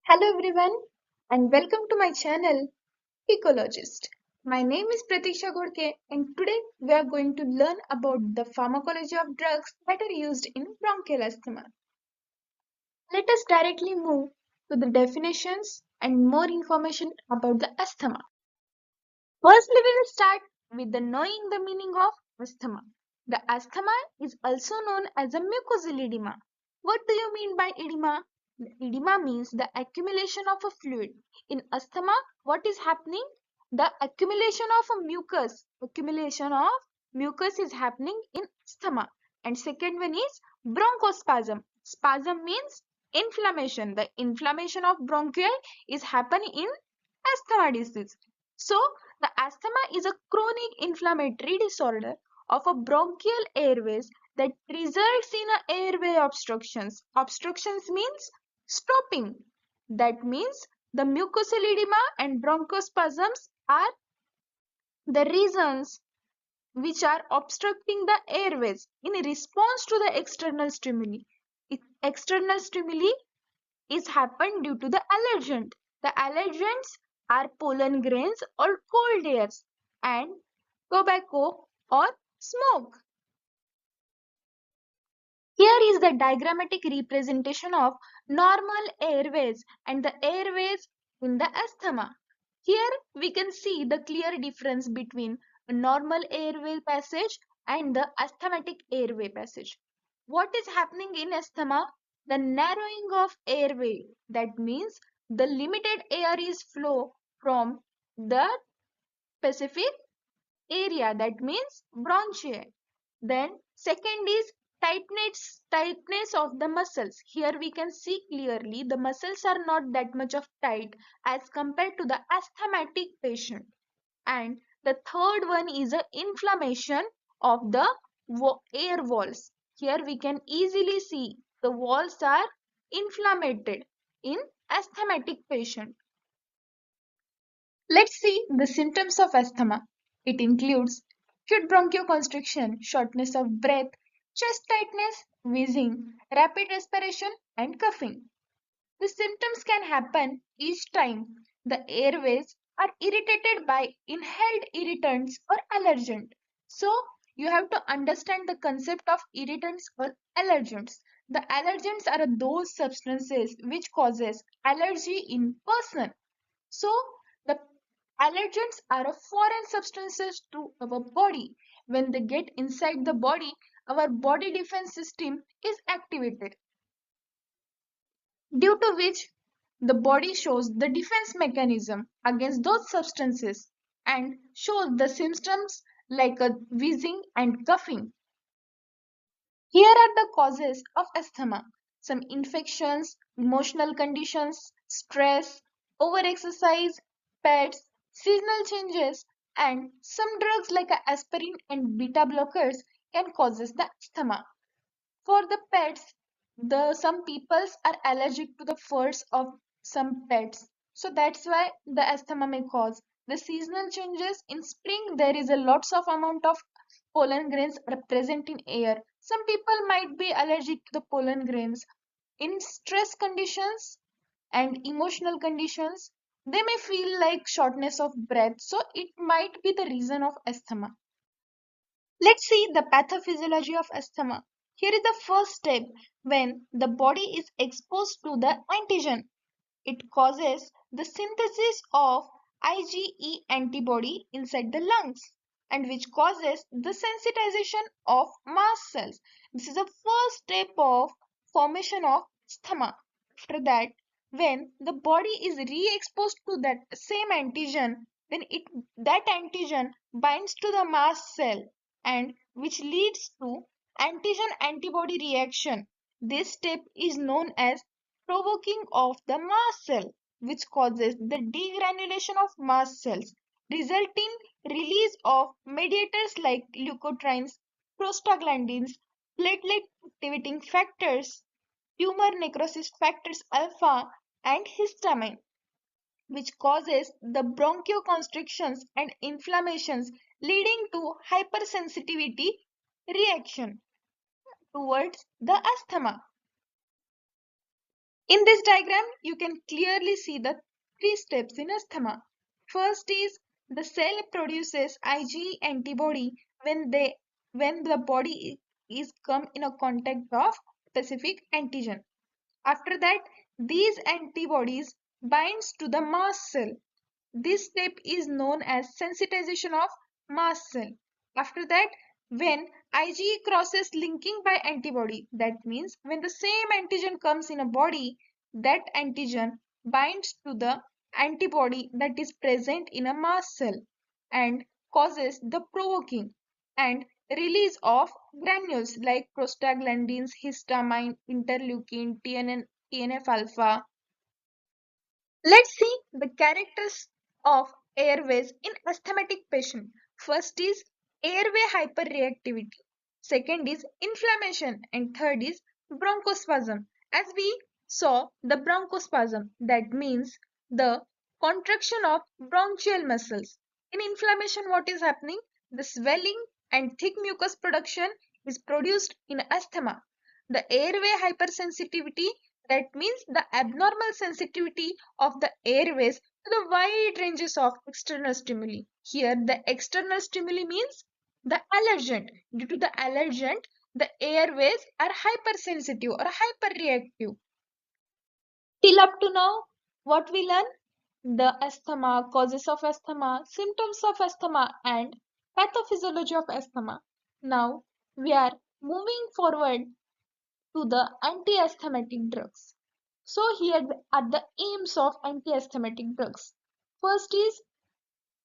Hello everyone and welcome to my channel Ecologist. My name is Pratisha Godke and today we are going to learn about the pharmacology of drugs that are used in bronchial asthma. Let us directly move to the definitions and more information about the asthma. Firstly, we will start with the knowing the meaning of asthma. The asthma is also known as a mucosal edema. What do you mean by edema? The edema means the accumulation of a fluid. In asthma, what is happening? The accumulation of mucus is happening in asthma. And second one is bronchospasm. Spasm means inflammation. The inflammation of bronchi is happening in asthma disease. So, the asthma is a chronic inflammatory disorder of a bronchial airways that results in a airway obstructions. Obstructions means stopping. That means the mucosal edema and bronchospasms are the reasons which are obstructing the airways in response to the external stimuli. External stimuli is happened due to the allergen. The allergens are pollen grains or cold airs and tobacco or smoke. Here is the diagrammatic representation of normal airways and the airways in the asthma. Here we can see the clear difference between a normal airway passage and the asthmatic airway passage. What is happening in asthma? The narrowing of airway. That means the limited air is flow from the specific area. That means bronchi. Then second is tightness of the muscles. Here we can see clearly the muscles are not that much of tight as compared to the asthmatic patient. And the third one is a inflammation of the air walls. Here we can easily see the walls are inflamed in asthmatic patient. Let's see the symptoms of asthma. It includes acute bronchoconstriction, shortness of breath, chest tightness, wheezing, rapid respiration, and coughing. The symptoms can happen each time the airways are irritated by inhaled irritants or allergens. So, you have to understand the concept of irritants or allergens. The allergens are those substances which causes allergy in person. So, the allergens are a foreign substances to our body. When they get inside the body, our body defense system is activated, due to which the body shows the defense mechanism against those substances and shows the symptoms like a wheezing and coughing. Here are the causes of asthma. Some infections, emotional conditions, stress, overexercise, pets, seasonal changes, and some drugs like aspirin and beta blockers can cause the asthma. For the pets, the some peoples are allergic to the furs of some pets. So that's why the asthma may cause. The seasonal changes in spring, there is a lots of amount of pollen grains are present in air. Some people might be allergic to the pollen grains. In stress conditions and emotional conditions, they may feel like shortness of breath. So it might be the reason of asthma. Let's see the pathophysiology of asthma. Here is the first step. When the body is exposed to the antigen, it causes the synthesis of IgE antibody inside the lungs, and which causes the sensitization of mast cells. This is the first step of formation of asthma. After that, when the body is re-exposed to that same antigen, then that antigen binds to the mast cell and which leads to antigen antibody reaction. This step is known as provoking of the mast cell, which causes the degranulation of mast cells, resulting release of mediators like leukotrienes, prostaglandins, platelet activating factors, tumor necrosis factors alpha, and histamine, which causes the bronchoconstrictions and inflammations, leading to hypersensitivity reaction towards the asthma. In this diagram, you can clearly see the three steps in asthma. First is the cell produces IgE antibody when the body is come in a contact of specific antigen. After that, these antibodies binds to the mast cell. This step is known as sensitization of mast cell. After that, when IgE crosses linking by antibody, that means when the same antigen comes in a body, that antigen binds to the antibody that is present in a mast cell and causes the provoking and release of granules like prostaglandins, histamine, interleukin, TNF alpha. Let's see the characters of airways in asthmatic patient. First is airway hyperreactivity. Second is inflammation and third is bronchospasm. As we saw the bronchospasm, that means the contraction of bronchial muscles. In inflammation, what is happening? The swelling and thick mucus production is produced in asthma. The airway hypersensitivity, that means the abnormal sensitivity of the airways to the wide ranges of external stimuli. Here, the external stimuli means the allergen. Due to the allergen, the airways are hypersensitive or hyperreactive. Till up to now, what we learn? The asthma, causes of asthma, symptoms of asthma, and pathophysiology of asthma. Now, we are moving forward to the anti-asthmatic drugs. So here are the aims of anti-asthmatic drugs. First is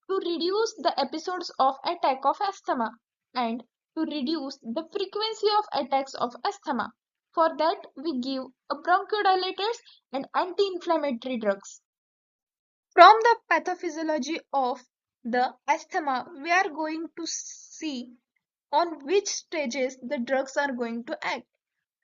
to reduce the episodes of attack of asthma and to reduce the frequency of attacks of asthma. For that, we give a bronchodilators and anti-inflammatory drugs. From the pathophysiology of the asthma, we are going to see on which stages the drugs are going to act.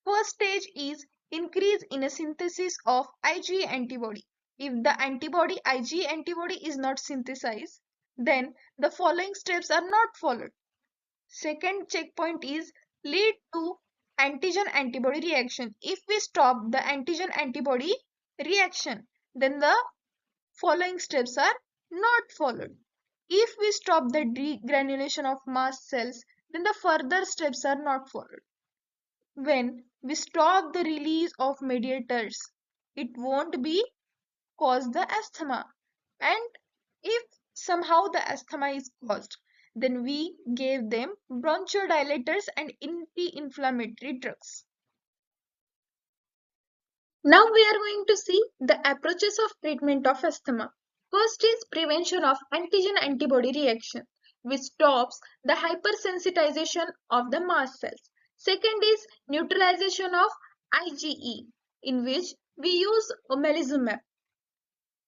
First stage is increase in a synthesis of IgE antibody. If the antibody IgE antibody is not synthesized, then the following steps are not followed. Second checkpoint is lead to antigen antibody reaction. If we stop the antigen antibody reaction, then the following steps are not followed. If we stop the degranulation of mast cells, then the further steps are not followed. When we stop the release of mediators, it won't be cause the asthma. And if somehow the asthma is caused, then we gave them bronchodilators and anti-inflammatory drugs. Now we are going to see the approaches of treatment of asthma. First is prevention of antigen-antibody reaction, which stops the hypersensitization of the mast cells. Second is neutralization of IgE, in which we use omalizumab.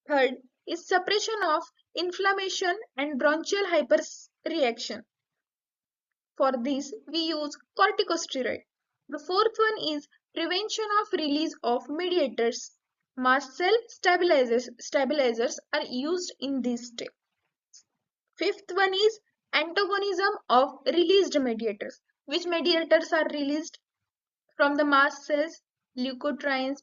Third is suppression of inflammation and bronchial hyperreaction. For this, we use corticosteroid. The fourth one is prevention of release of mediators. Mast cell stabilizers are used in this step. Fifth one is antagonism of released mediators. Which mediators are released from the mast cells? Leukotrienes,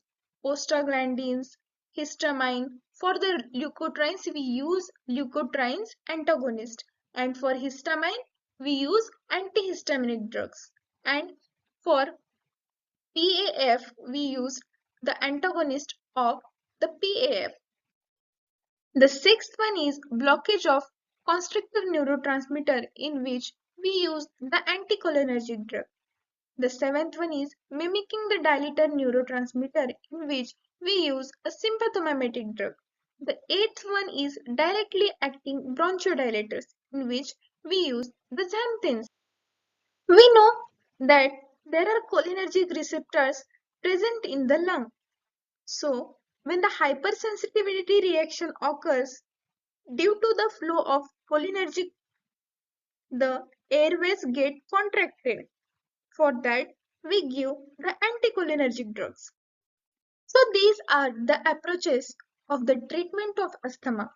prostaglandins, histamine. For the leukotrienes, we use leukotrienes antagonist, and for histamine, we use antihistaminic drugs. And for PAF, we use the antagonist of the PAF. The sixth one is blockage of constrictor neurotransmitter, in which we use the anticholinergic drug. The seventh one is mimicking the dilator neurotransmitter, in which we use a sympathomimetic drug. The eighth one is directly acting bronchodilators, in which we use the xanthines. We know that there are cholinergic receptors present in the lung. So, when the hypersensitivity reaction occurs due to the flow of cholinergic, the airways get contracted. For that, we give the anticholinergic drugs. So these are the approaches of the treatment of asthma.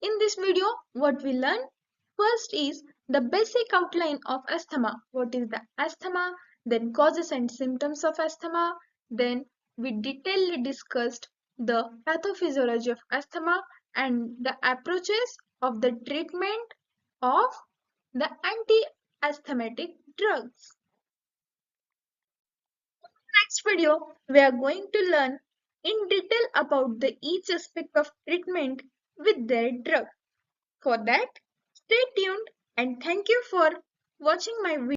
In this video, what we learn first is the basic outline of asthma. What is the asthma? Then causes and symptoms of asthma. Then we detailedly discussed the pathophysiology of asthma and the approaches of the treatment of the anti-asthmatic drugs. Next video, we are going to learn in detail about the each aspect of treatment with their drug. For that, stay tuned and thank you for watching my video.